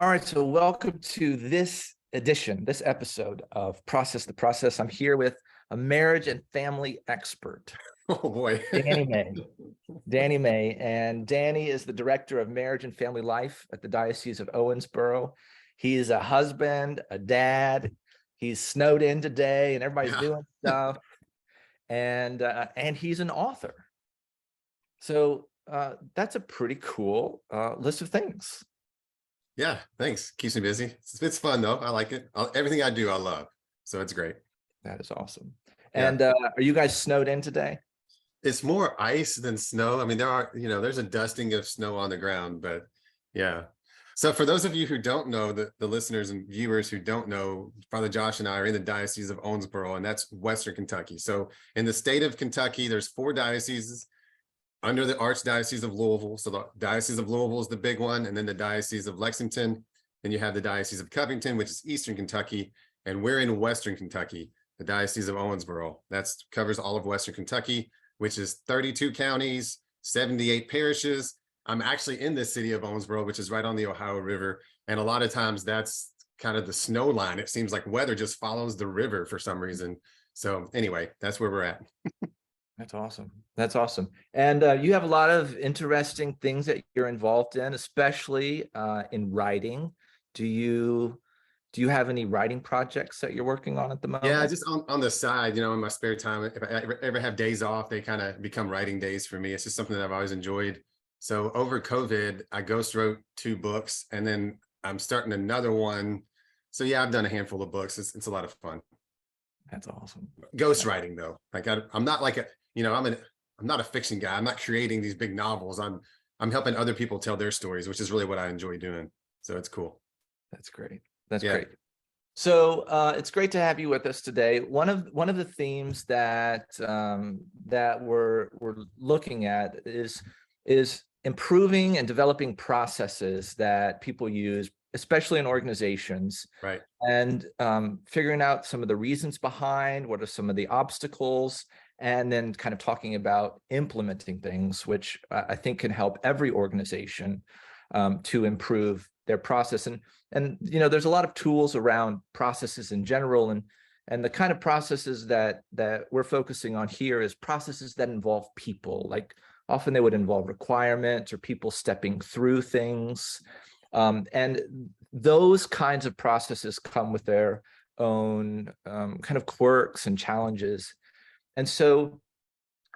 All right, so welcome to this episode of Process the Process. I'm here with a marriage and family expert, Oh boy. Danny May. Danny May, and Danny is the Director of Marriage and Family Life at the Diocese of Owensboro. He's a husband, a dad. He's snowed in today, and everybody's Yeah. doing stuff. And he's an author. So that's a pretty cool list of things. Yeah, thanks. Keeps me busy. It's fun though. I like it. Everything I do, I love. So it's great. That is awesome. Yeah. And are you guys snowed in today? It's more ice than snow. I mean, there's a dusting of snow on the ground, but yeah. So for those of you who don't know, the listeners and viewers who don't know, Father Josh and I are in the Diocese of Owensboro, and that's Western Kentucky. So in the state of Kentucky, there's 4 dioceses under the Archdiocese of Louisville. So the Diocese of Louisville is the big one, and then the Diocese of Lexington. Then you have the Diocese of Covington, which is Eastern Kentucky, and we're in Western Kentucky, the Diocese of Owensboro. That covers all of Western Kentucky, which is 32 counties, 78 parishes. I'm actually in the city of Owensboro, which is right on the Ohio River. And a lot of times that's kind of the snow line. It seems like weather just follows the river for some reason. So anyway, that's where we're at. That's awesome. That's awesome. And you have a lot of interesting things that you're involved in, especially in writing. Do you have any writing projects that you're working on at the moment? Yeah, just on the side, in my spare time, if I ever have days off, they kind of become writing days for me. It's just something that I've always enjoyed. So over COVID, I ghost wrote 2 books, and then I'm starting another one. So yeah, I've done a handful of books. It's a lot of fun. That's awesome. Ghost writing though, like I'm not like I'm not a fiction guy. I'm not creating these big novels. I'm helping other people tell their stories, which is really what I enjoy doing. So it's cool. That's great. That's great. So it's great to have you with us today. One of the themes that we're looking at is improving and developing processes that people use, especially in organizations, right? And figuring out some of the reasons behind, what are some of the obstacles, and then kind of talking about implementing things, which I think can help every organization to improve their process. And there's a lot of tools around processes in general, and the kind of processes that we're focusing on here is processes that involve people. Like often they would involve requirements or people stepping through things. And those kinds of processes come with their own kind of quirks and challenges. And so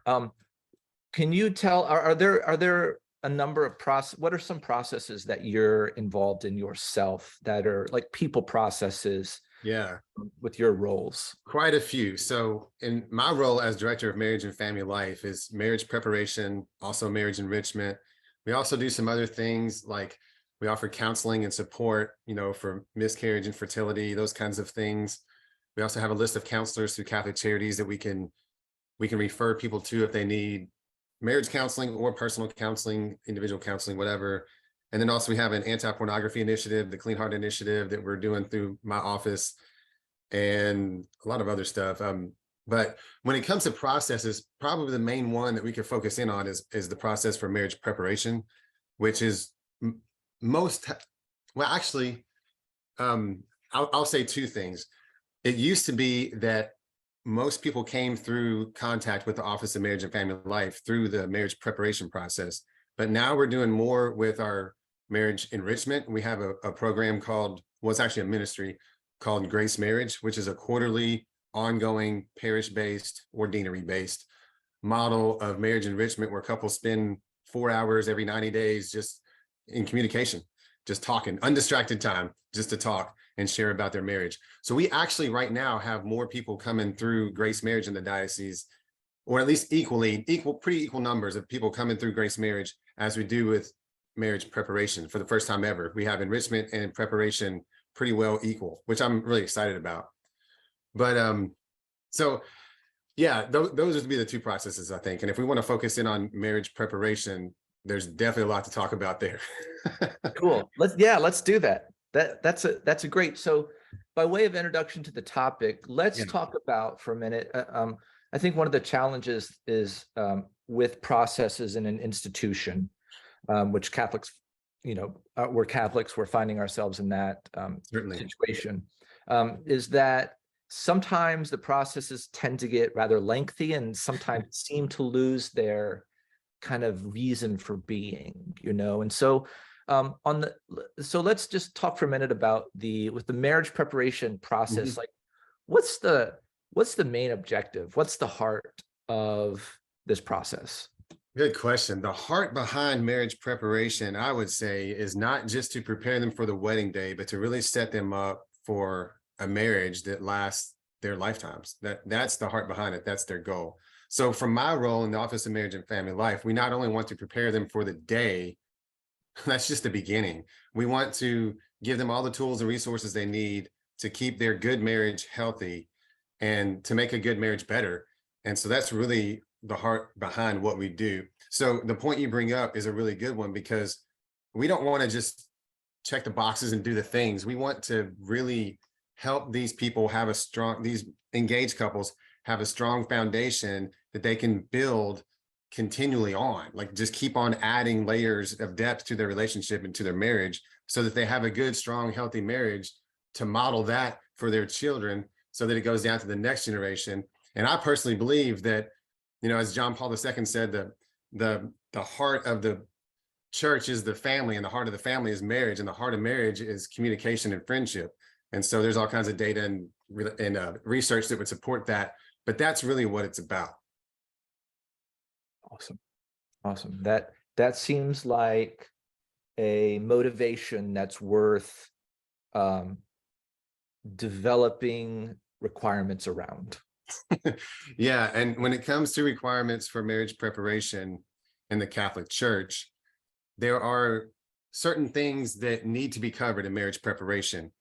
can you tell, are there a number of what are some processes that you're involved in yourself that are like people processes? Yeah, with your roles? Quite a few. So in my role as Director of Marriage and Family Life is marriage preparation, also marriage enrichment. We also do some other things like we offer counseling and support, for miscarriage and fertility, those kinds of things. We also have a list of counselors through Catholic Charities that we can refer people to if they need marriage counseling or personal counseling, individual counseling, whatever. And then also we have an anti-pornography initiative, the Clean Heart Initiative that we're doing through my office, and a lot of other stuff. But when it comes to processes, probably the main one that we could focus in on is the process for marriage preparation, which is I'll say 2 things. It used to be that most people came through contact with the Office of Marriage and Family Life through the marriage preparation process. But now we're doing more with our marriage enrichment. We have a program called, well, it's actually a ministry called Grace Marriage, which is a quarterly, ongoing, parish-based or deanery-based model of marriage enrichment where couples spend 4 hours every 90 days just in communication, just talking, undistracted time, just to talk and share about their marriage. So we actually right now have more people coming through Grace Marriage in the diocese, or at least pretty equal numbers of people coming through Grace Marriage as we do with marriage preparation. For the first time ever, we have enrichment and preparation pretty well equal, which I'm really excited about. But so yeah, those would be the 2 processes, I think. And if we want to focus in on marriage preparation, there's definitely a lot to talk about there. Cool. Let's do that. That's a great. So by way of introduction to the topic, let's talk about for a minute. I think one of the challenges is with processes in an institution, which Catholics we're Catholics, we're finding ourselves in that Certainly. situation, is that sometimes the processes tend to get rather lengthy and sometimes seem to lose their kind of reason for being, and so so let's just talk for a minute about with the marriage preparation process. Mhm. Like, what's the main objective? What's the heart of this process? Good question. The heart behind marriage preparation, I would say, is not just to prepare them for the wedding day, but to really set them up for a marriage that lasts their lifetimes. That's the heart behind it. That's their goal. So from my role in the Office of Marriage and Family Life, we not only want to prepare them for the day, that's just the beginning. We want to give them all the tools and resources they need to keep their good marriage healthy and to make a good marriage better. And so that's really the heart behind what we do. So the point you bring up is a really good one, because we don't want to just check the boxes and do the things. We want to really help these people have these engaged couples have a strong foundation that they can build continually on, like just keep on adding layers of depth to their relationship and to their marriage, so that they have a good, strong, healthy marriage to model that for their children, so that it goes down to the next generation. And I personally believe that, as John Paul II said, the heart of the church is the family, and the heart of the family is marriage, and the heart of marriage is communication and friendship. And so there's all kinds of data and research that would support that, but that's really what it's about. Awesome. That seems like a motivation that's worth developing requirements around. Yeah, and when it comes to requirements for marriage preparation in the Catholic Church, there are certain things that need to be covered in marriage preparation.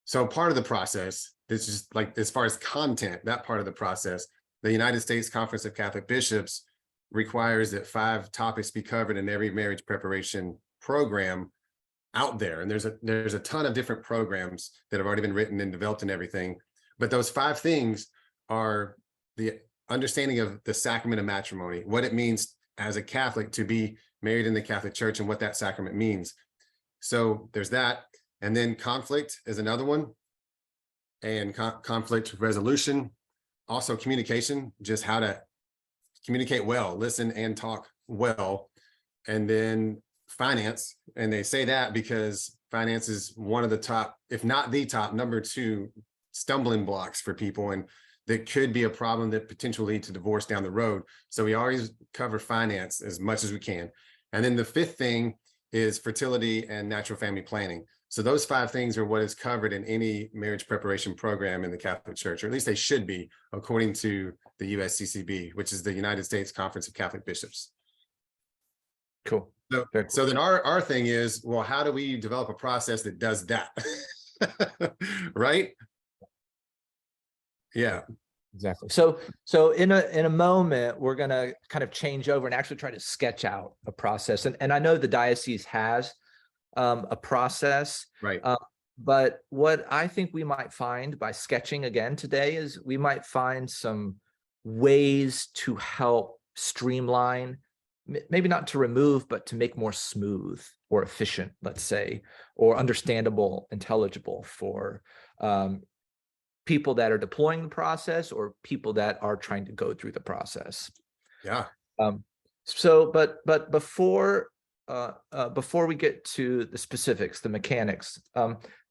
So part of the process, this is like, as far as content, that part of the process, the United States Conference of Catholic Bishops requires that 5 topics be covered in every marriage preparation program out there. And there's a ton of different programs that have already been written and developed and everything. But those 5 things are the understanding of the sacrament of matrimony, what it means as a Catholic to be married in the Catholic Church and what that sacrament means. So there's that. And then conflict is another one, and conflict resolution, also communication, just how to communicate well, listen and talk well. And then finance, and they say that because finance is one of the top, if not the top, number 2 stumbling blocks for people, and that could be a problem that potentially lead to divorce down the road. So we always cover finance as much as we can. And then the 5th thing is fertility and natural family planning. So those 5 things are what is covered in any marriage preparation program in the Catholic Church, or at least they should be, according to the USCCB, which is the United States Conference of Catholic Bishops. Cool. So, Very cool. So then our thing is, well, how do we develop a process that does that? Right? Yeah. Exactly. So in a moment, we're going to kind of change over and actually try to sketch out a process. And I know the diocese has a process, Right. but what I think we might find by sketching again today is we might find some ways to help streamline, maybe not to remove, but to make more smooth or efficient, let's say, or understandable, intelligible for people that are deploying the process or people that are trying to go through the process. Yeah. But before we get to the specifics, the mechanics,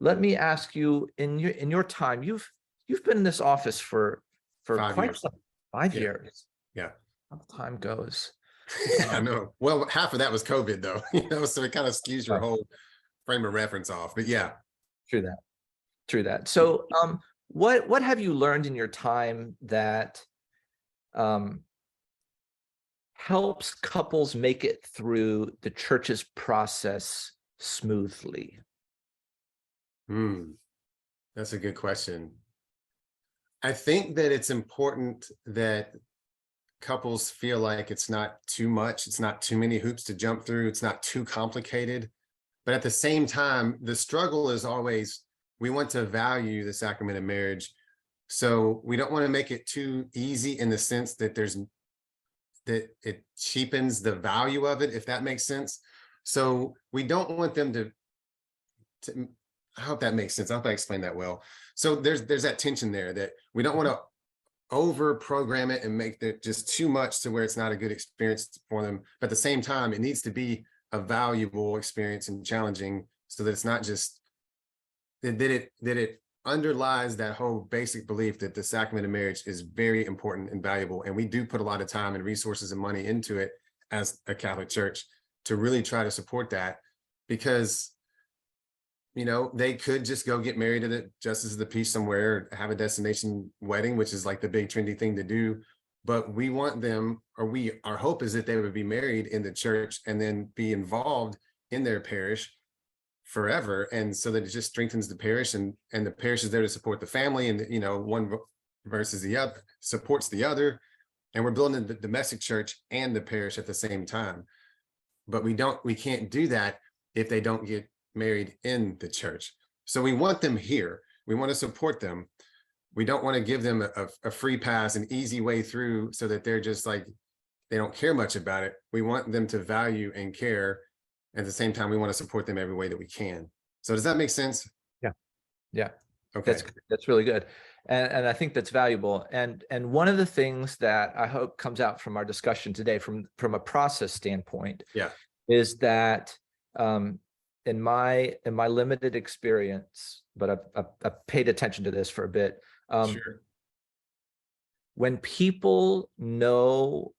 let me ask you, in your time, you've been in this office for 5 quite years. 5 Yeah. years. Yeah. How time goes. I know. Well, half of that was COVID though, so it kind of skews your whole frame of reference off, but yeah. True that. So what have you learned in your time that helps couples make it through the church's process smoothly? That's a good question. I think that it's important that couples feel like it's not too much, it's not too many hoops to jump through, it's not too complicated. But at the same time, the struggle is always, we want to value the sacrament of marriage. So we don't want to make it too easy in the sense that it cheapens the value of it, if that makes sense. So we don't want them to I hope that makes sense. I hope I explained that well. So there's that tension there that we don't want to over program it and make it just too much to where it's not a good experience for them. But at the same time, it needs to be a valuable experience and challenging, so that it's not just that it underlies that whole basic belief that the sacrament of marriage is very important and valuable. And we do put a lot of time and resources and money into it as a Catholic Church to really try to support that, because they could just go get married at the Justice of the Peace somewhere, or have a destination wedding, which is like the big trendy thing to do. But we want them, or our hope is that they would be married in the church and then be involved in their parish forever. And so that it just strengthens the parish, and the parish is there to support the family, and one versus the other supports the other. And we're building the domestic church and the parish at the same time. But we can't do that if they don't get married in the church. So we want them here. We want to support them. We don't want to give them a free pass, an easy way through, so that they're just like, they don't care much about it. We want them to value and care. At the same time, we want to support them every way that we can. So does that make sense? Yeah. Okay. That's really good. And I think that's valuable. And one of the things that I hope comes out from our discussion today from a process standpoint, is that in my limited experience, but I've paid attention to this for a bit. Sure. When people know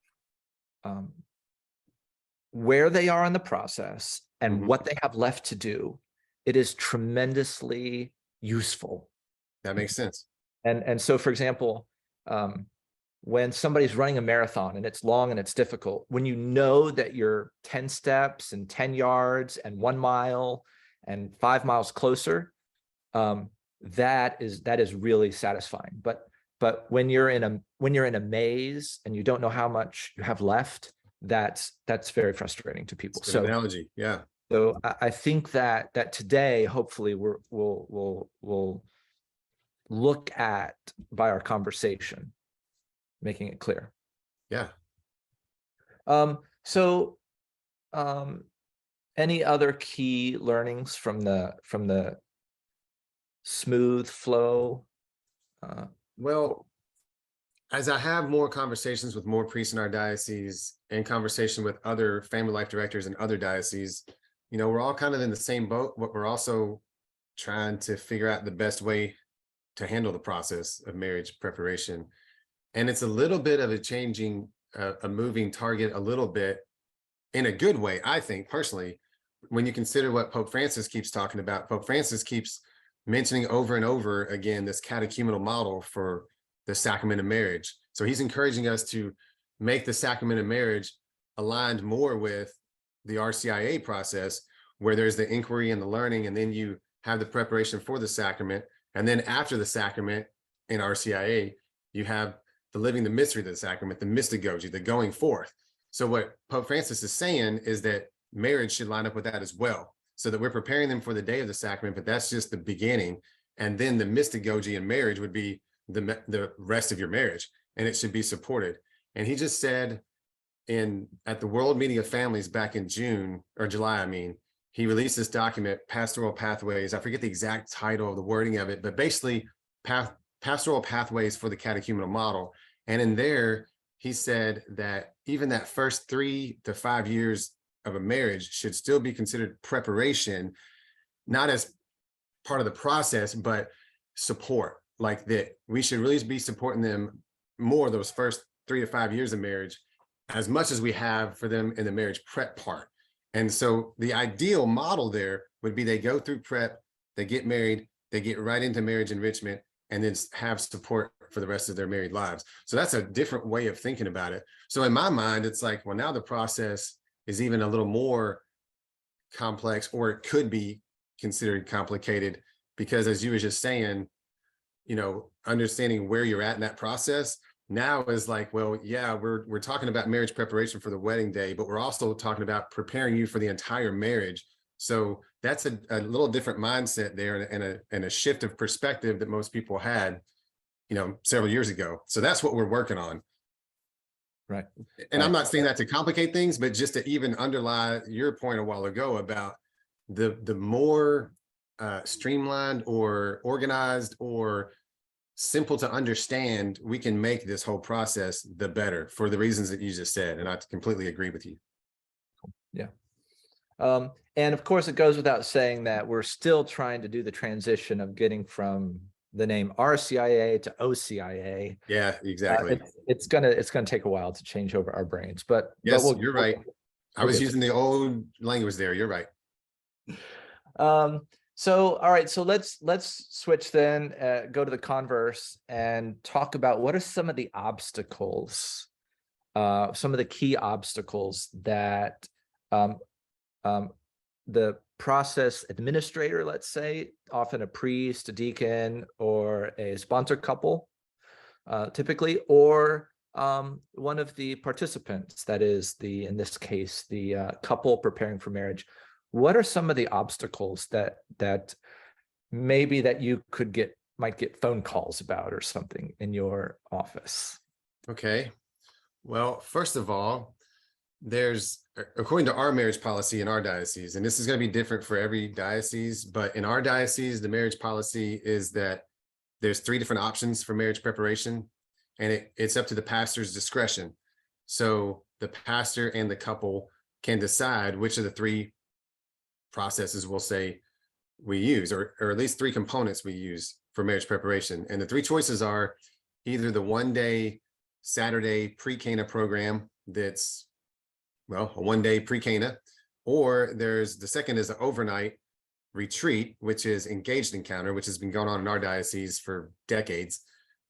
where they are in the process and what they have left to do, it is tremendously useful. That makes sense. And so, for example, when somebody's running a marathon and it's long and it's difficult, when you know that you're 10 steps and 10 yards and 1 mile and 5 miles closer, that is really satisfying. But when you're in a maze and you don't know how much you have left, that's very frustrating to people. So analogy, yeah. So I think that today, hopefully, we'll look at, by our conversation, making it clear. Yeah. So any other key learnings from the smooth flow? Well, as I have more conversations with more priests in our diocese and conversation with other family life directors in other dioceses, we're all kind of in the same boat, but we're also trying to figure out the best way to handle the process of marriage preparation. And it's a little bit of a moving target a little bit, in a good way, I think, personally, when you consider what Pope Francis keeps talking about. Pope Francis keeps mentioning over and over again this catechumenal model for the sacrament of marriage. So he's encouraging us to make the sacrament of marriage aligned more with the RCIA process, where there's the inquiry and the learning, and then you have the preparation for the sacrament. And then after the sacrament in RCIA, you have the living the mystery of the sacrament, the mystagogy, the going forth. So what Pope Francis is saying is that marriage should line up with that as well, so that we're preparing them for the day of the sacrament, but that's just the beginning. And then the mystagogy in marriage would be the rest of your marriage, and it should be supported. And he just said at the World Meeting of Families back in June or July, he released this document, Pastoral Pathways. I forget the exact title of the wording of it, but basically Pastoral Pathways for the Catechumenal Model. And in there, he said that even that first 3 to 5 years of a marriage should still be considered preparation, not as part of the process, but support. Like that we should really be supporting them more those first 3 to 5 years of marriage, as much as we have for them in the marriage prep part. And so the ideal model there would be they go through prep, they get married, they get right into marriage enrichment, and then have support for the rest of their married lives. So that's a different way of thinking about it. So in my mind, it's like, well, now the process is even a little more complex, or it could be considered complicated, because as you were just saying, understanding where you're at in that process now is like, well, yeah, we're talking about marriage preparation for the wedding day, but we're also talking about preparing you for the entire marriage. So that's a little different mindset there, and a shift of perspective that most people had, several years ago. So that's what we're working on. Right. And I'm Right. not saying that to complicate things, but just to even underlie your point a while ago about the more streamlined or organized or simple to understand we can make this whole process, the better, for the reasons that you just said. And I completely agree with you. Yeah. And of course, it goes without saying that we're still trying to do the transition of getting from the name RCIA to OCIA. Yeah, exactly. It's gonna take a while to change over our brains, but Yes, we'll you're right. I was get using the old language there. You're right. So all right, so let's switch then, go to the converse and talk about what are some of the obstacles, some of the key obstacles that the process administrator, let's say, often a priest, a deacon, or a sponsor couple, typically, or one of the participants, that is in this case, the couple preparing for marriage. What are some of the obstacles that maybe that you might get phone calls about or something in your office? Okay. Well, first of all, there's, according to our marriage policy in our diocese, and this is going to be different for every diocese, but in our diocese, the marriage policy is that there's 3 different options for marriage preparation, and it's up to the pastor's discretion. So the pastor and the couple can decide which of the 3 processes we'll say we use, or at least 3 components we use for marriage preparation. And the 3 choices are either the 1-day Saturday pre-Cana program that's, well, a 1-day pre-Cana, or there's the second is an overnight retreat, which is engaged encounter, which has been going on in our diocese for decades.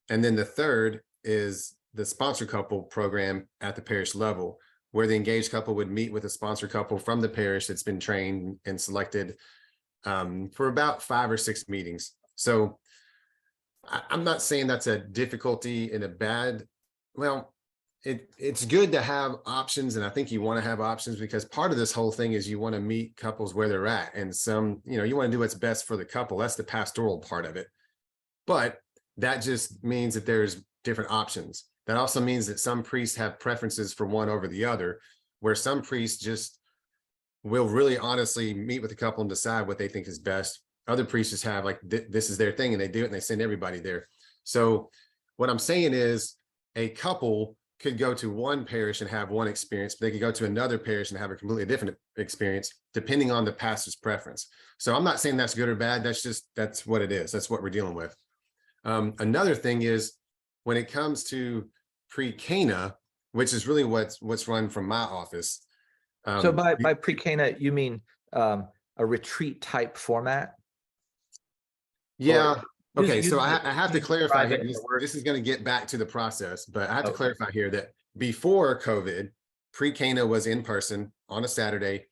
And then the third is the sponsor couple program at the parish level, where the engaged couple would meet with a sponsor couple from the parish that's been trained and selected for about 5 or 6 meetings. So I'm not saying that's a difficulty in a bad, well, it's good to have options, and I think you want to have options, because part of this whole thing is you want to meet couples where they're at, and you want to do what's best for the couple. That's the pastoral part of it. But that just means that there's different options. That also means that some priests have preferences for one over the other, where some priests just will really honestly meet with the couple and decide what they think is best. Other priests just have this is their thing, and they do it and they send everybody there. So what I'm saying is, a couple could go to one parish and have one experience, but they could go to another parish and have a completely different experience, depending on the pastor's preference. So I'm not saying that's good or bad. That's what it is. That's what we're dealing with. Another thing is, when it comes to pre-Cana, which is really what's run from my office. So by pre-Cana, you mean a retreat type format? Yeah. Okay, so I have to clarify here. Describe it. This is going to get back to the process, but I have to Okay. clarify here that before COVID, pre-Cana was in person on a Saturday,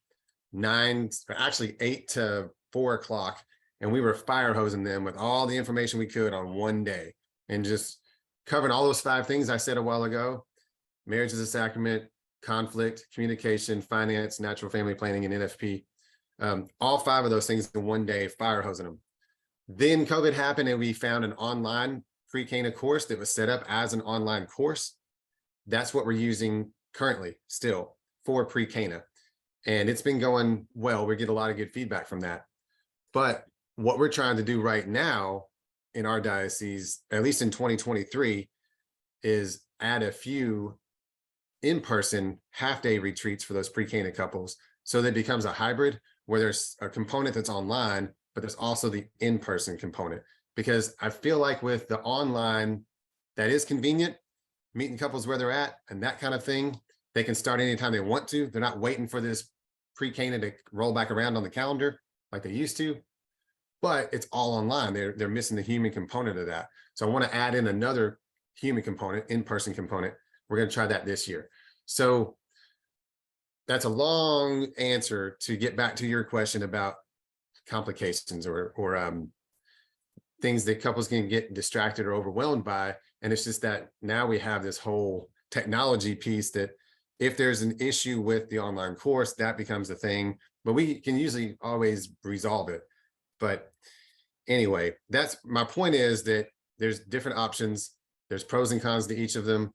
8 to 4 o'clock, and we were fire hosing them with all the information we could on one day, and just covering all those 5 things I said a while ago: marriage as a sacrament, conflict, communication, finance, natural family planning, and NFP. All 5 of those things in one day, fire hosing them. Then COVID happened, and we found an online pre-Cana course that was set up as an online course. That's what we're using currently still for pre-Cana. And it's been going well. We get a lot of good feedback from that. But what we're trying to do right now in our diocese, at least in 2023, is add a few in-person half-day retreats for those pre-Cana couples, so that it becomes a hybrid where there's a component that's online, but there's also the in-person component. Because I feel like with the online, that is convenient, meeting couples where they're at and that kind of thing. They can start anytime they want to. They're not waiting for this pre-Cana to roll back around on the calendar like they used to, but it's all online. They're missing the human component of that. So I want to add in another human component, in-person component. We're going to try that this year. So that's a long answer to get back to your question about complications or things that couples can get distracted or overwhelmed by. And it's just that now we have this whole technology piece that if there's an issue with the online course, that becomes a thing, but we can usually always resolve it. But anyway, that's my point, is that there's different options. There's pros and cons to each of them.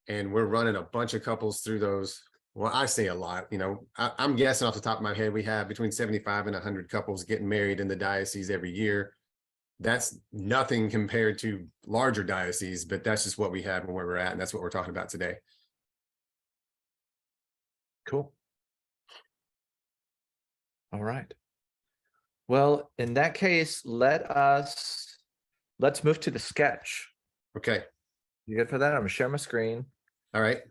and we're running a bunch of couples through those. Well, I say a lot, I'm guessing off the top of my head, we have between 75 and 100 couples getting married in the diocese every year. That's nothing compared to larger dioceses, but that's just what we have and where we're at. And that's what we're talking about today. Cool. All right. Well, in that case, let's move to the sketch. Okay. You good for that? I'm gonna share my screen. All right.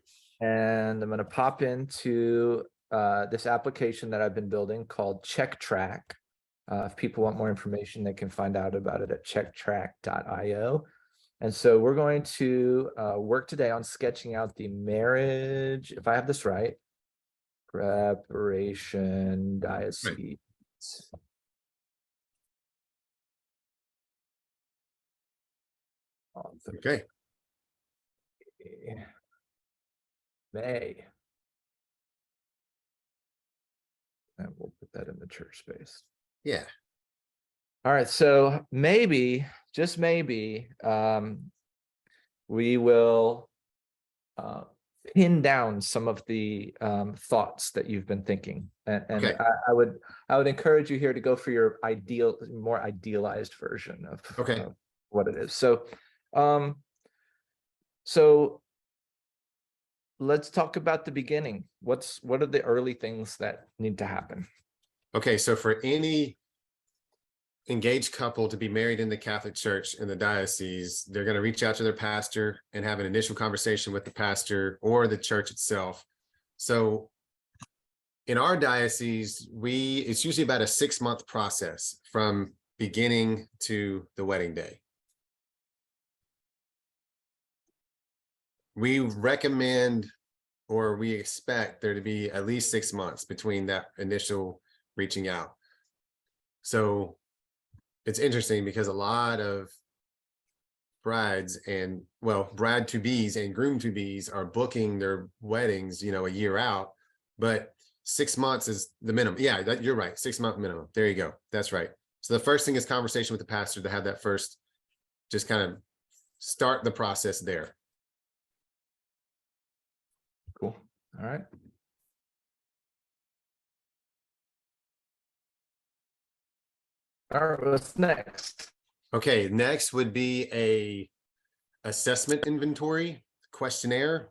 And I'm gonna pop into this application that I've been building called Check Track. If people want more information, they can find out about it at checktrack.io. And so we're going to work today on sketching out the marriage, if I have this right, preparation diocese. Okay. May. And we'll put that in the church space. Yeah. All right. So maybe, just maybe, we will pin down some of the thoughts that you've been thinking. And Okay. I would encourage you here to go for your more idealized version of, okay. of what it is. So let's talk about the beginning. What are the early things that need to happen? Okay, so for any engaged couple to be married in the Catholic Church in the diocese, they're going to reach out to their pastor and have an initial conversation with the pastor or the church itself. So in our diocese, it's usually about a 6-month process from beginning to the wedding day. We recommend, or we expect there to be at least 6 months between that initial reaching out. So it's interesting because a lot of brides and, well, bride-to-bes and groom-to-bes are booking their weddings, a year out, but 6 months is the minimum. Yeah, you're right. 6-month minimum. There you go. That's right. So the first thing is conversation with the pastor to have that first, just kind of start the process there. Cool. All right. All right, what's next? Okay, next would be a assessment inventory questionnaire.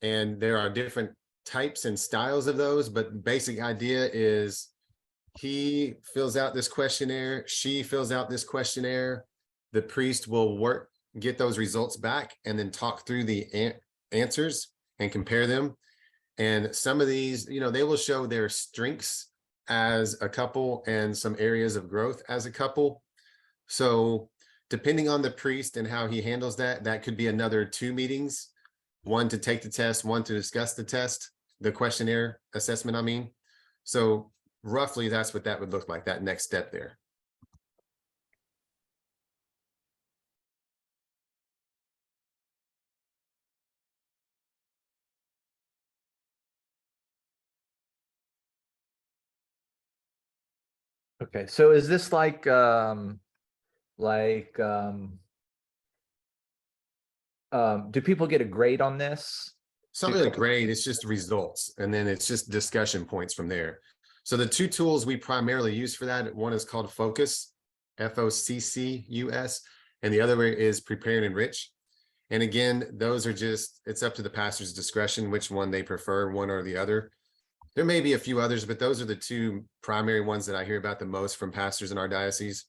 And there are different types and styles of those, but basic idea is he fills out this questionnaire, she fills out this questionnaire, the priest will get those results back and then talk through the answers and compare them. And some of these, they will show their strengths as a couple and some areas of growth as a couple. So depending on the priest and how he handles that, that could be another 2 meetings, one to take the test, one to discuss the test, the questionnaire assessment, I mean. So roughly that's what that would look like, that next step there. Okay, so is this like do people get a grade on this? It's not really grade, it's just results. And then it's just discussion points from there. So the 2 tools we primarily use for that, one is called Focus, F-O-C-C-U-S, and the other is Prepare and Enrich. And again, those are just, it's up to the pastor's discretion, which one they prefer, one or the other. There may be a few others, but those are the 2 primary ones that I hear about the most from pastors in our diocese.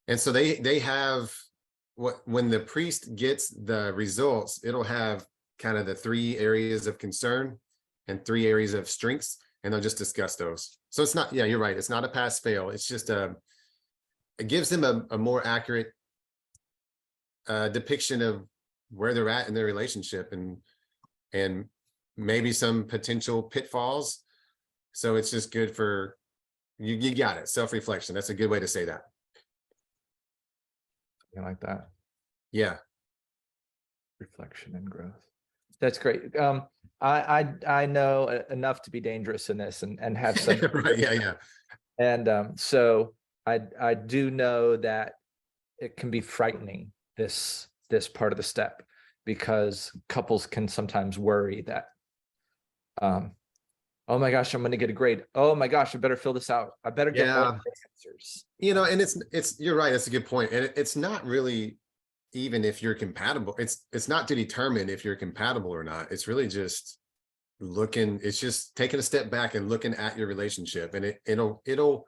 And so they have when the priest gets the results, it'll have kind of the 3 areas of concern and 3 areas of strengths, and they'll just discuss those. So it's not, yeah, you're right. It's not a pass fail. It's just it gives them a more accurate depiction of where they're at in their relationship and maybe some potential pitfalls. So it's just good for you got it. Self-reflection. That's a good way to say that. Something like that. Yeah. Reflection and growth. That's great. I know enough to be dangerous in this and have some right, yeah. And so I do know that it can be frightening, this part of the step. because couples can sometimes worry that, oh my gosh, I'm going to get a grade. Oh my gosh, I better fill this out. I better get all Yeah. the answers. And you're right. That's a good point. And it's not really even if you're compatible. It's not to determine if you're compatible or not. It's really just it's just taking a step back and looking at your relationship, and it'll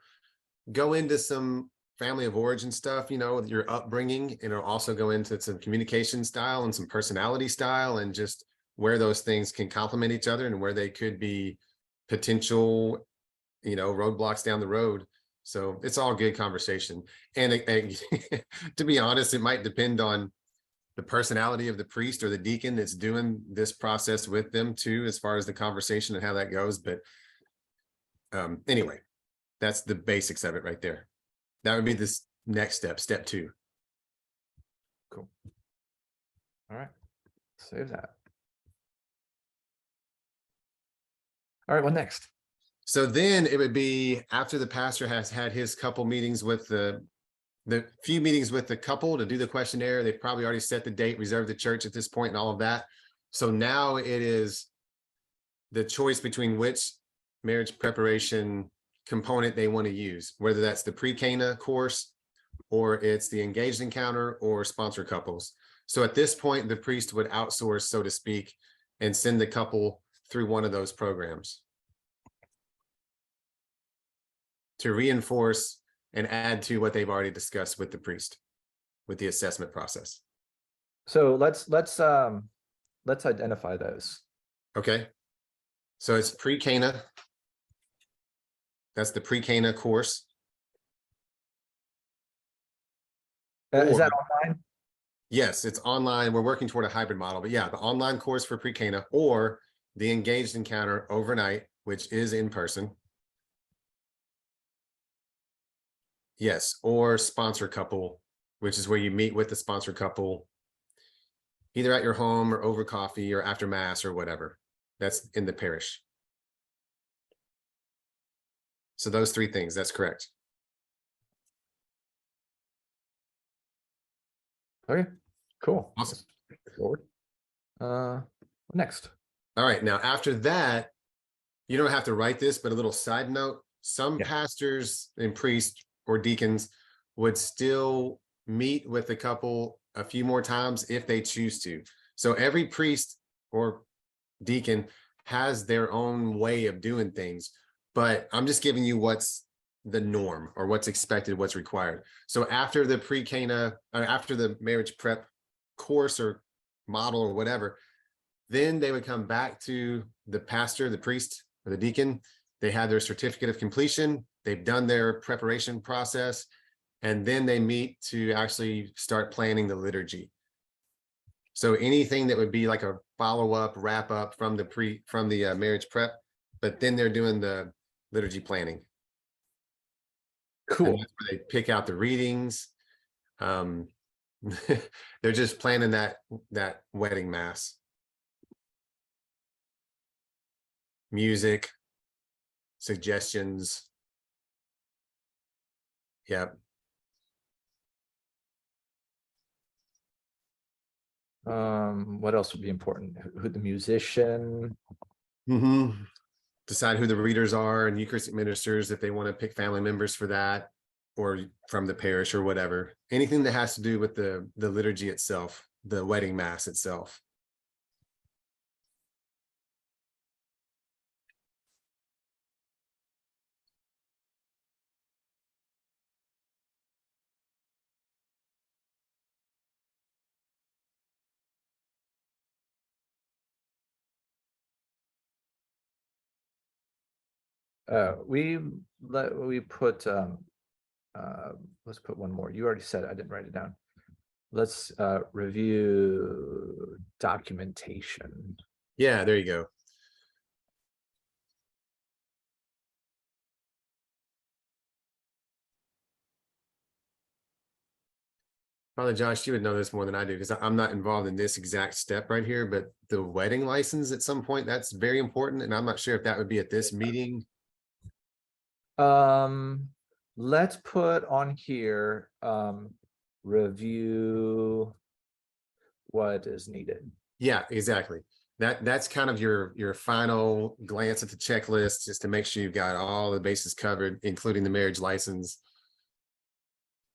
go into some family of origin stuff, your upbringing, and it'll also go into some communication style and some personality style, and just where those things can complement each other and where they could be potential, roadblocks down the road. So it's all good conversation. And to be honest, it might depend on the personality of the priest or the deacon that's doing this process with them too, as far as the conversation and how that goes. But anyway, that's the basics of it right there. That would be this next step 2. Cool. All right. Save that. All right. What next? So then it would be after the pastor has had his couple meetings with the few meetings with the couple to do the questionnaire. They've probably already set the date, reserved the church at this point and all of that. So now it is the choice between which marriage preparation component they want to use, whether that's the pre-Cana course or it's the engaged encounter or sponsor couples. So at this point, the priest would outsource, so to speak, and send the couple through one of those programs to reinforce and add to what they've already discussed with the priest, with the assessment process. So let's identify those. Okay. So it's pre-Cana. That's the pre-Cana course. Is that online? Yes, it's online. We're working toward a hybrid model, but yeah, the online course for pre-Cana or the engaged encounter overnight, which is in person. Yes, or sponsor couple, which is where you meet with the sponsor couple, either at your home or over coffee or after mass or whatever. That's in the parish. So those 3 things, that's correct. Okay, cool. Awesome. Forward. Next. All right, now after that, you don't have to write this, but a little side note, some pastors and priests or deacons would still meet with the couple a few more times if they choose to. So every priest or deacon has their own way of doing things, but I'm just giving you what's the norm or what's expected, what's required. So after the pre-Cana, after the marriage prep course or model or whatever, then they would come back to the pastor, the priest, or the deacon. They had their certificate of completion. They've done their preparation process, and then they meet to actually start planning the liturgy. So anything that would be like a follow-up, wrap-up from the marriage prep, but then they're doing the liturgy planning. Cool. And that's where they pick out the readings. They're just planning that wedding mass. Music, suggestions. Yep. What else would be important? Who the musician? Decide who the readers are and Eucharistic ministers, if they want to pick family members for that, or from the parish or whatever. Anything that has to do with the liturgy itself, the wedding mass itself. We put let's put one more. You already said it, I didn't write it down. Let's review documentation. Yeah, there you go. Probably Josh, you would know this more than I do because I'm not involved in this exact step right here, but the wedding license at some point, that's very important. And I'm not sure if that would be at this meeting. Let's put on here review what is needed. Yeah, exactly. That's kind of your final glance at the checklist, just to make sure you've got all the bases covered, including the marriage license.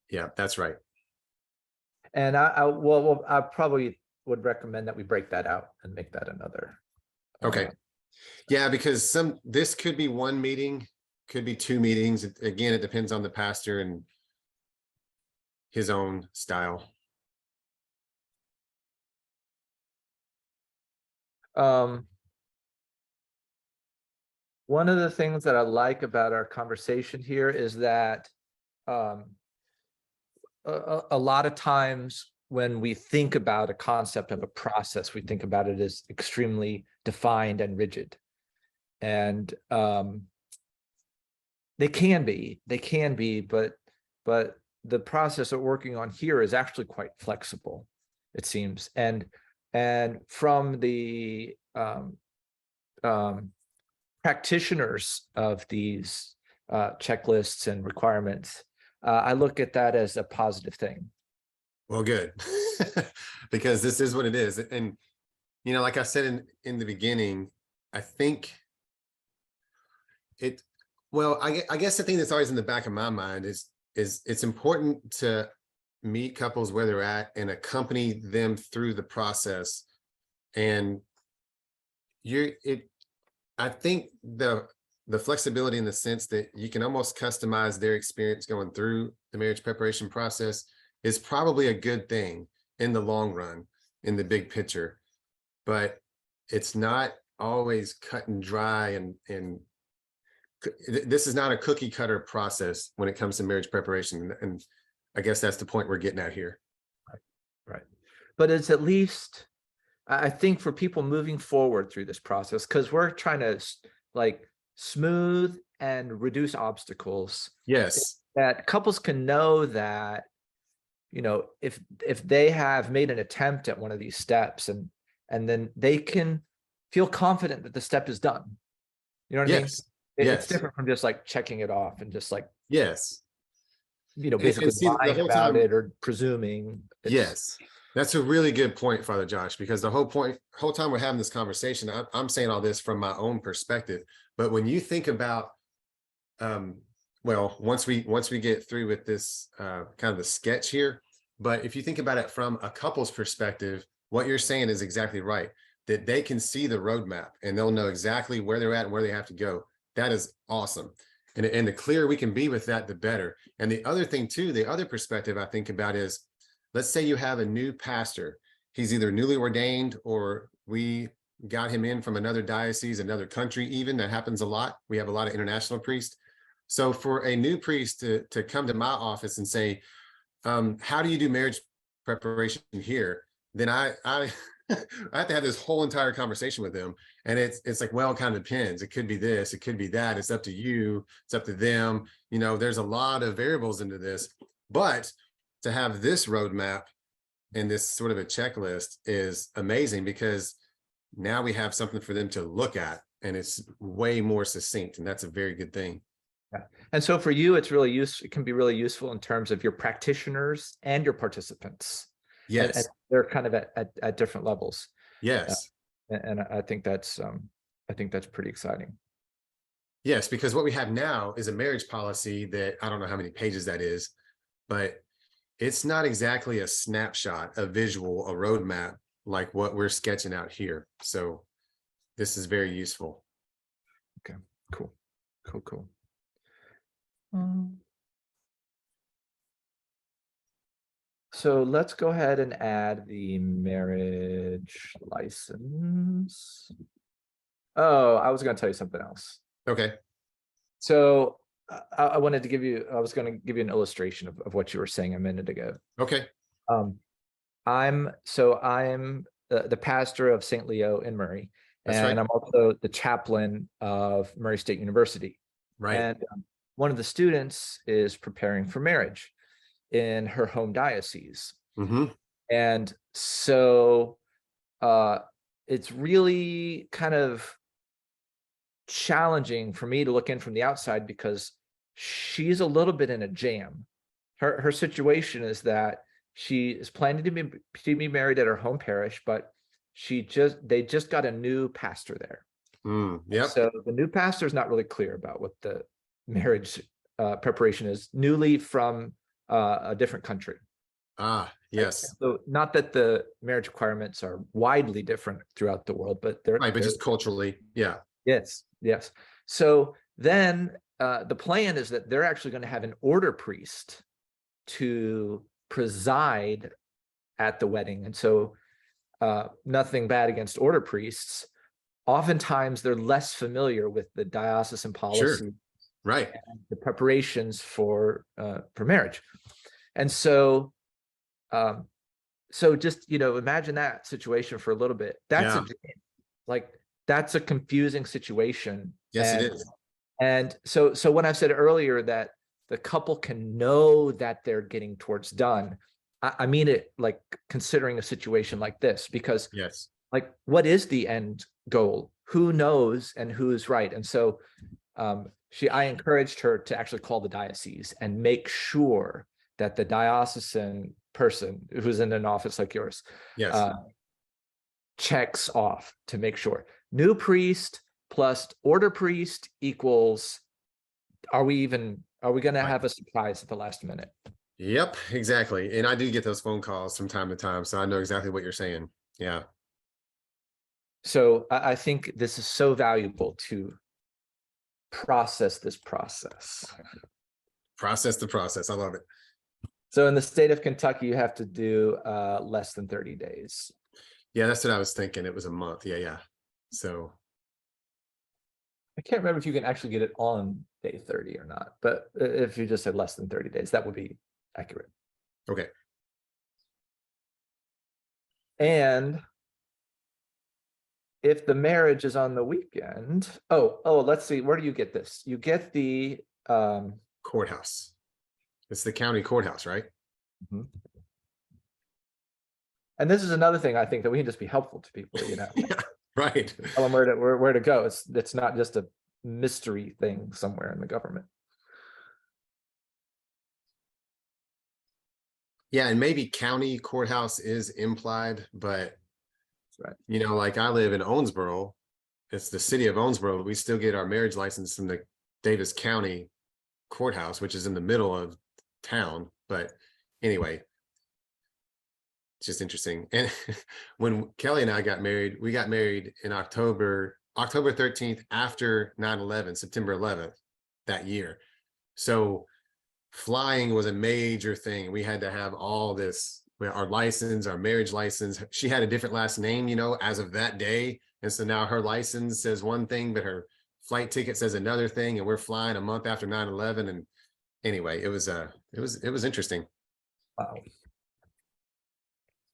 Yeah, that's right. And I probably would recommend that we break that out and make that another. Okay. Yeah, because this could be one meeting, could be two meetings. Again, it depends on the pastor and his own style. One of the things that I like about our conversation here is that a lot of times when we think about a concept of a process, we think about it as extremely defined and rigid. And they can be, but the process of working on here is actually quite flexible, it seems. And from the practitioners of these checklists and requirements, I look at that as a positive thing. Well, good, because this is what it is. And, you know, like I said in the beginning, I think well, I guess the thing that's always in the back of my mind is it's important to meet couples where they're at and accompany them through the process. And I think the flexibility in the sense that you can almost customize their experience going through the marriage preparation process is probably a good thing in the long run, in the big picture, but it's not always cut and dry, and this is not a cookie cutter process when it comes to marriage preparation. And I guess that's the point we're getting at here. Right. But it's at least, I think, for people moving forward through this process, because we're trying to like smooth and reduce obstacles. Yes. That couples can know that, you know, if they have made an attempt at one of these steps, and then they can feel confident that the step is done. You know what I mean? Yes. It's different from just like checking it off and just like, yes, you know, basically see, the lying whole about time, it or presuming. yes, that's a really good point, Father Josh, because the whole time we're having this conversation, I'm saying all this from my own perspective. But when you think about, well, once we get through with this kind of the sketch here, but if you think about it from a couple's perspective, what you're saying is exactly right, that they can see the roadmap and they'll know exactly where they're at and where they have to go. That is awesome. And the clearer we can be with that, the better. And the other thing too, the other perspective I think about is, let's say you have a new pastor. He's either newly ordained or we got him in from another diocese, another country even. That happens a lot. We have a lot of international priests. So for a new priest to come to my office and say, how do you do marriage preparation here? Then I I have to have this whole entire conversation with them. And it's like, well, it kind of depends. It could be this, it could be that. It's up to you. It's up to them. You know, there's a lot of variables into this, but to have this roadmap and this sort of a checklist is amazing, because now we have something for them to look at and it's way more succinct. And that's a very good thing. Yeah. And so for you, it's really useful. It can be really useful in terms of your practitioners and your participants. Yes. And they're kind of at different levels. Yes. And I think that's pretty exciting. Yes, because what we have now is a marriage policy that I don't know how many pages that is, but it's not exactly a snapshot, a visual, a roadmap like what we're sketching out here. So this is very useful. Okay, cool. So let's go ahead and add the marriage license. Oh, I was going to tell you something else. Okay. So I wanted to give you, I was going to give you an illustration of what you were saying a minute ago. Okay. I'm the pastor of St. Leo in Murray. That's and right. I'm also the chaplain of Murray State University. Right. And one of the students is preparing for marriage in her home diocese. Mm-hmm. And so it's really kind of challenging for me to look in from the outside, because she's a little bit in a jam. Her situation is that she is planning to be married at her home parish, but they just got a new pastor there. Yep. So the new pastor is not really clear about what the marriage preparation is, newly from a different country. Yes. So not that the marriage requirements are widely different throughout the world, but they're Right, but just culturally, yeah. Yes. So then the plan is that they're actually going to have an order priest to preside at the wedding. And so nothing bad against order priests. Oftentimes they're less familiar with the diocesan policy, Sure. Right. and the preparations for marriage. And so just, imagine that situation for a little bit. That's that's a confusing situation. Yes, it is. And so when I said earlier that the couple can know that they're getting towards done, I mean it like considering a situation like this, because yes, like, what is the end goal? Who knows and who's right? And so I encouraged her to actually call the diocese and make sure that the diocesan person who's in an office like yours yes, checks off to make sure. New priest plus order priest equals, are we going to have a surprise at the last minute? Yep, exactly. And I do get those phone calls from time to time, so I know exactly what you're saying. Yeah. So I think this is so valuable to process this process. Process the process. I love it. So in the state of Kentucky, you have to do less than 30 days. Yeah, that's what I was thinking. It was a month. Yeah. So I can't remember if you can actually get it on day 30 or not, but if you just said less than 30 days, that would be accurate. Okay. And if the marriage is on the weekend, let's see, where do you get this? You get the courthouse. It's the county courthouse, right? Mm-hmm. And this is another thing I think that we can just be helpful to people, Yeah, right. Tell them where to go. It's not just a mystery thing somewhere in the government. Yeah, and maybe county courthouse is implied, but right. Like I live in Owensboro. It's the city of Owensboro, but we still get our marriage license from the Davis County courthouse, which is in the middle of town. But anyway, it's just interesting. And when Kelly and I got married, we got married in October 13th, after 9/11, September 11th that year. So flying was a major thing. We had to have all this, our license, our marriage license. She had a different last name, as of that day. And so now her license says one thing, but her flight ticket says another thing. And we're flying a month after 9/11. And anyway, it was interesting.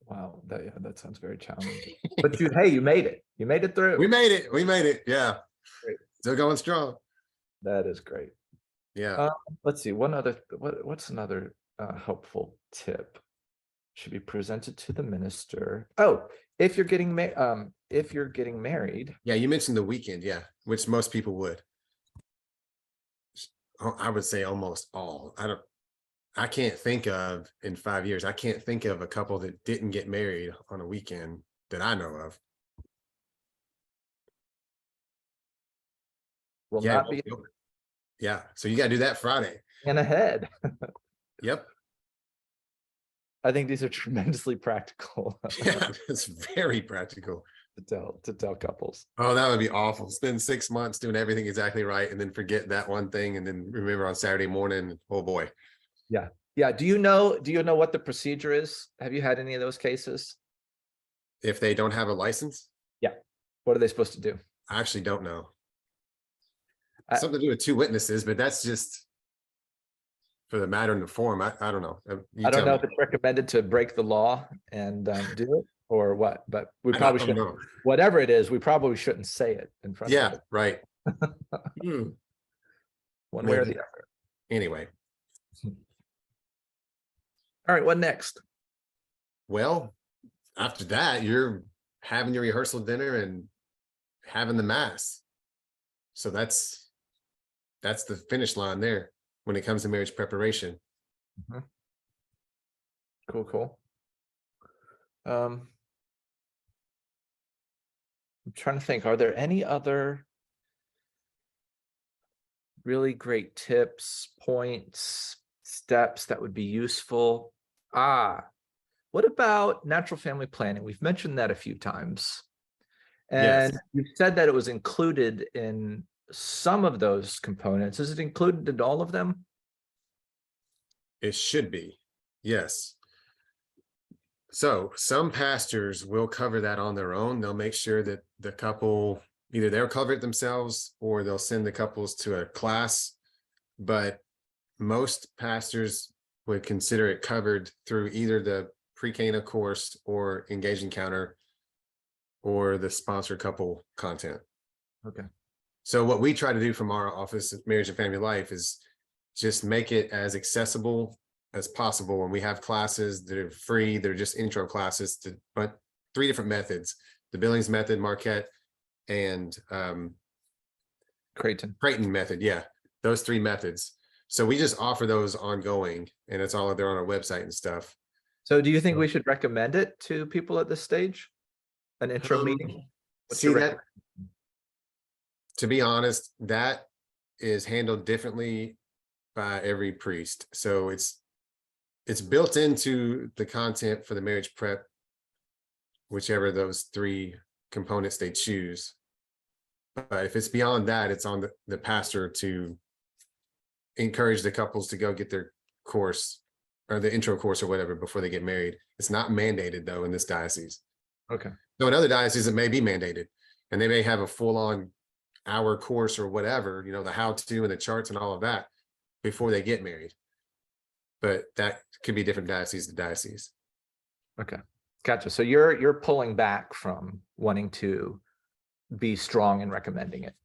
Wow. That sounds very challenging. But you made it. You made it through. We made it. Yeah. Great. Still going strong. That is great. Yeah. Let's see. What's another helpful tip? Should be presented to the minister. Oh, if you're getting married. Yeah, you mentioned the weekend. Yeah, which most people would. I would say almost all. I can't think of, in 5 years, I can't think of a couple that didn't get married on a weekend that I know of. Yeah, so you got to do that Friday. And ahead. Yep. I think these are tremendously practical. Yeah, it's very practical to tell couples. Oh, that would be awful. Spend 6 months doing everything exactly right and then forget that one thing and then remember on Saturday morning. Oh boy. Yeah. Do you know what the procedure is? Have you had any of those cases? If they don't have a license? Yeah. What are they supposed to do? I actually don't know. Something to do with 2 witnesses, but that's just for the matter in the form. I don't know. I don't know if it's recommended to break the law and do it or what, but we probably should. Whatever it is, we probably shouldn't say it in front of it. Right. One way or the other. Anyway. All right, what next? Well, after that, you're having your rehearsal dinner and having the mass. So that's the finish line there when it comes to marriage preparation. Cool. I'm trying to think, are there any other really great tips, points, steps that would be useful? What about natural family planning? We've mentioned that a few times. Yes, And you said that it was included in some of those components. Is it included in all of them? it should be. Yes. So some pastors will cover that on their own. They'll make sure that the couple, either they'll cover it themselves or they'll send the couples to a class. But most pastors would consider it covered through either the pre-Cana course or Engage Encounter or the sponsored couple content. Okay. So what we try to do from our office of Marriage and Family Life is just make it as accessible as possible. And we have classes that are free. They're just intro classes to, but 3 different methods: the Billings method, Marquette, and Creighton. Creighton method. Yeah, those 3 methods. So we just offer those ongoing, and it's all there on our website and stuff. So do you think we should recommend it to people at this stage? An intro meeting? What's See your that, to be honest, that is handled differently by every priest. So it's built into the content for the marriage prep, whichever those 3 components they choose. But if it's beyond that, it's on the pastor to encourage the couples to go get their course or the intro course or whatever before they get married. It's not mandated though in this diocese. Okay. So in other dioceses, it may be mandated, and they may have a full-on hour course or whatever, the how-to and the charts and all of that before they get married. But that could be different diocese to diocese. Okay. Gotcha. So you're pulling back from wanting to be strong in recommending it.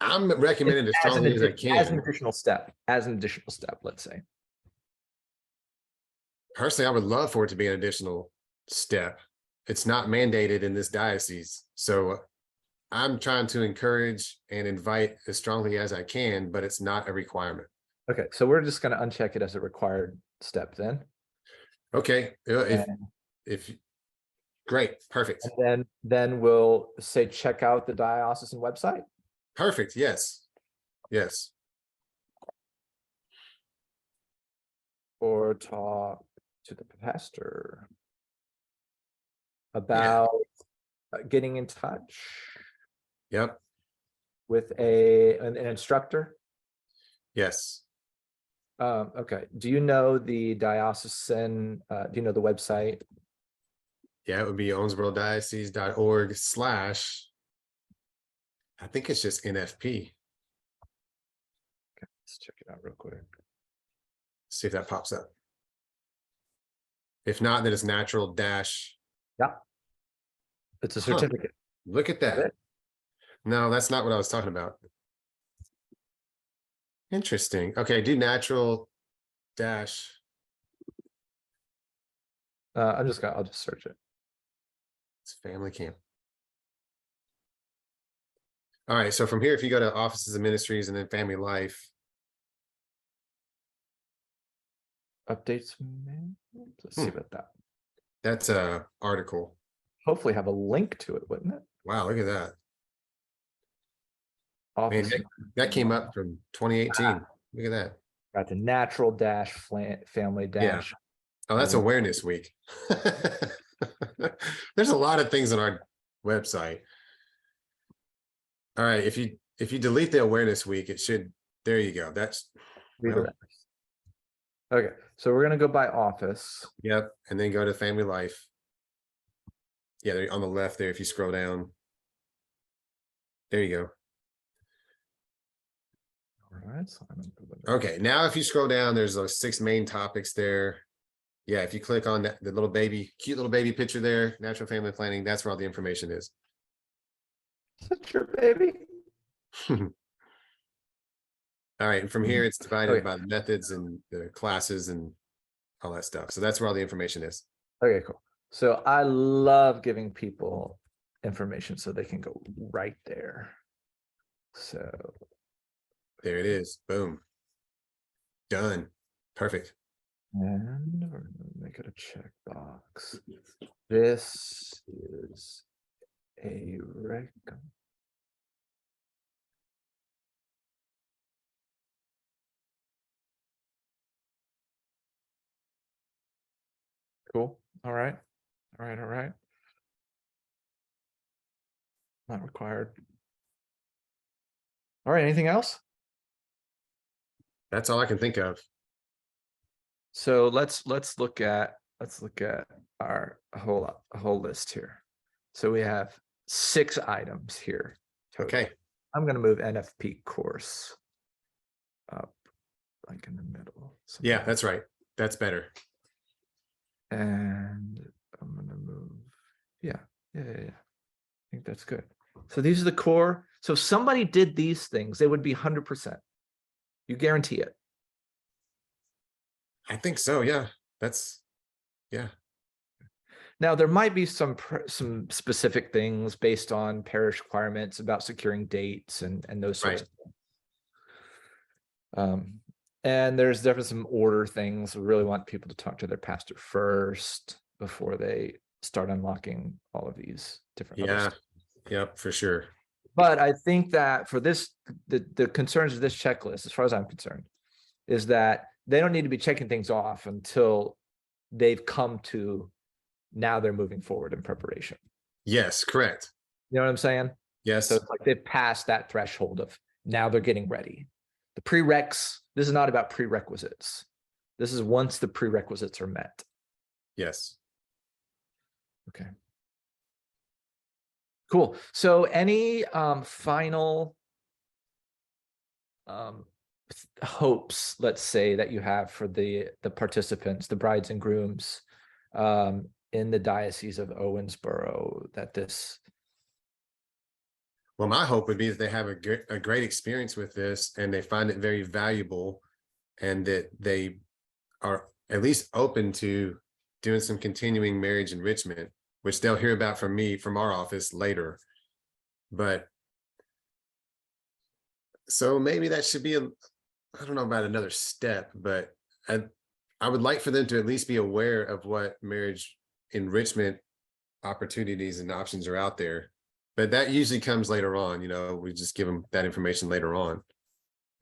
I'm recommending as strongly as I can. As an additional step, let's say. Personally, I would love for it to be an additional step. It's not mandated in this diocese. So I'm trying to encourage and invite as strongly as I can, but it's not a requirement. Okay. So we're just going to uncheck it as a required step then. Okay. If great, perfect. And then we'll say, check out the diocesan website. Perfect. Yes. Or talk to the pastor about getting in touch. Yep. With an instructor. Yes. Okay. Do you know the diocesan? Do you know the website? Yeah, it would be owensborodiocese.org/ I think it's just NFP. Okay, let's check it out real quick. See if that pops up. If not, then it's natural dash. Yeah. It's a certificate. Look at that. No, that's not what I was talking about. Interesting. Okay, do natural dash. I'll just search it. It's family camp. All right, so from here, if you go to offices and ministries and then family life. Updates. Let's see about that. That's a article. Hopefully have a link to it, wouldn't it? Wow, look at that. Office. Man, that came up from 2018. Look at that. Got the natural dash family dash. Yeah. Oh, that's awareness week. There's a lot of things on our website. All right, if you delete the awareness week, it should, there you go. That's okay. So we're gonna go by office. Yep, and then go to family life. Yeah, they're on the left there if you scroll down. There you go. All right. So okay, now if you scroll down, there's those 6 main topics there. Yeah, if you click on that, the little baby, cute little baby picture there, natural family planning, that's where all the information is. Is that your baby? All right, and from here it's divided by the methods and the classes and all that stuff. So that's where all the information is. Okay, cool. So I love giving people information so they can go right there. So there it is. Boom. Done. Perfect. And we're going to make it a checkbox. This is a rec. Cool. All right. All right. All right. Not required. All right. Anything else? That's all I can think of. So let's look at our whole list here. So we have 6 items here total. Okay. I'm going to move NFP course up like in the middle. Yeah, that's right. That's better. And I'm going to move. Yeah. I think that's good. So these are the core. So if somebody did these things, they would be 100%. You guarantee it. I think so. Yeah. Yeah. Now, there might be some specific things based on parish requirements about securing dates and those sorts of things. And there's definitely some order things. We really want people to talk to their pastor first before they start unlocking all of these different. Yeah. Yep, for sure. But I think that for this, the concerns of this checklist, as far as I'm concerned, is that they don't need to be checking things off until they've come to, now they're moving forward in preparation. Yes, correct. You know what I'm saying? Yes. So it's like they've passed that threshold of now they're getting ready. The prereqs, this is not about prerequisites. This is once the prerequisites are met. Yes. Okay. Cool. So any final hopes, let's say, that you have for the participants, the brides and grooms in the Diocese of Owensboro, that this? Well, my hope would be that they have a great experience with this and they find it very valuable, and that they are at least open to doing some continuing marriage enrichment, which they'll hear about from me, from our office later. But so maybe that should be I don't know about another step, but I would like for them to at least be aware of what marriage enrichment opportunities and options are out there. But that usually comes later on. We just give them that information later on.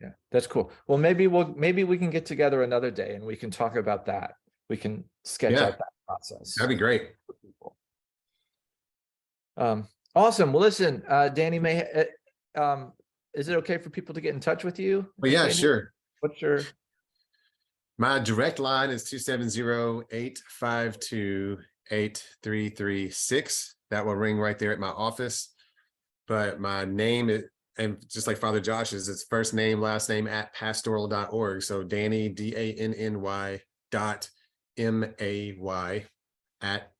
Yeah, that's cool. Well, maybe we can get together another day and we can talk about that. We can sketch out that process. That'd be great. Awesome. Well, listen, Danny, is it okay for people to get in touch with you? Well, yeah, sure. What's your? My direct line is 270-852-8336. That will ring right there at my office. But my name is, and just like Father Josh's, it's first name, last name @pastoral.org. So Danny, DANNY .MAY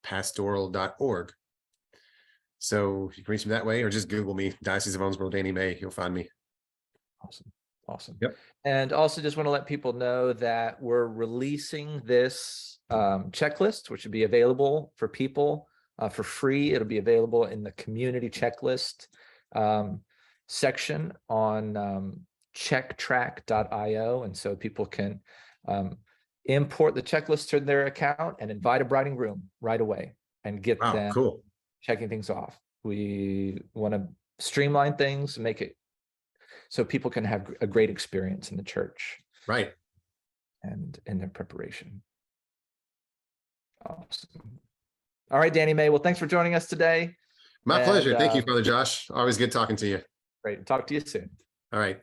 @pastoral.org. So you can reach me that way, or just Google me, Diocese of Owensboro, Danny May. You'll find me. Awesome. Yep. And also just want to let people know that we're releasing this checklist, which will be available for people for free. It'll be available in the community checklist section on checktrack.io. And so people can import the checklist to their account and invite a bride and groom right away and get them cool. Checking things off. We want to streamline things, make it so people can have a great experience in the church. Right. And in their preparation. Awesome. All right, Danny May. Well, thanks for joining us today. My pleasure. Thank you, Father Josh. Always good talking to you. Great. Talk to you soon. All right.